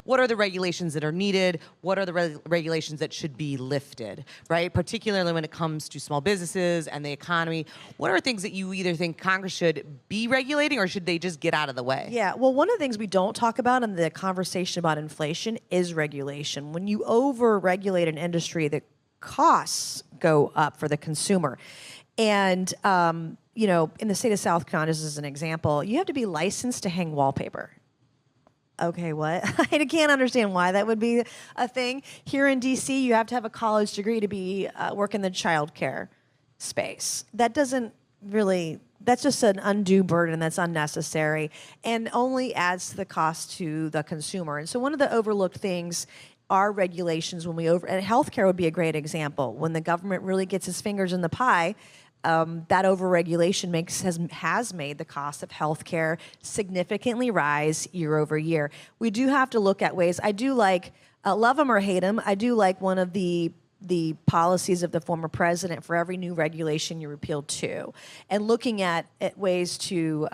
what are the regulations that are needed? What are the regulations that should be lifted, right? Particularly when it comes to small businesses and the economy. What are things that you either think Congress should be regulating or should they just get out of the way? Yeah, well, one of the things we don't talk about in the conversation about inflation is regulation. When you over-regulate an industry, the costs go up for the consumer. And, you know, in the state of South Carolina, just as an example, you have to be licensed to hang wallpaper. Okay, what? I can't understand why that would be a thing. Here in D.C., you have to have a college degree to be work in the childcare space. That doesn't really, that's just an undue burden that's unnecessary and only adds to the cost to the consumer. And so one of the overlooked things are regulations when and healthcare would be a great example. When the government really gets its fingers in the pie, that overregulation has made the cost of healthcare significantly rise year over year. We do have to look at ways. I do like, love them or hate them, I do like one of the policies of the former president: for every new regulation, you repeal two. And looking at ways to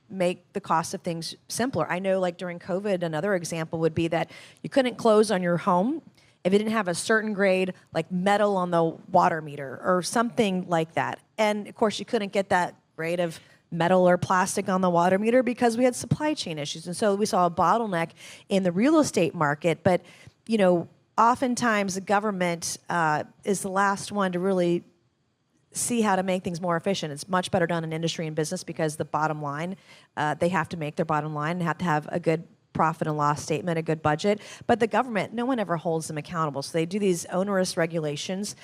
make the cost of things simpler. I know, like during COVID, another example would be that you couldn't close on your home if it didn't have a certain grade, like metal on the water meter or something like that. And of course, you couldn't get that grade of metal or plastic on the water meter because we had supply chain issues. And so we saw a bottleneck in the real estate market. But, you know, oftentimes the government is the last one to really see how to make things more efficient. It's much better done in industry and business because the bottom line, they have to make their bottom line and have to have a good profit and loss statement, a good budget. But the government, no one ever holds them accountable. So they do these onerous regulations.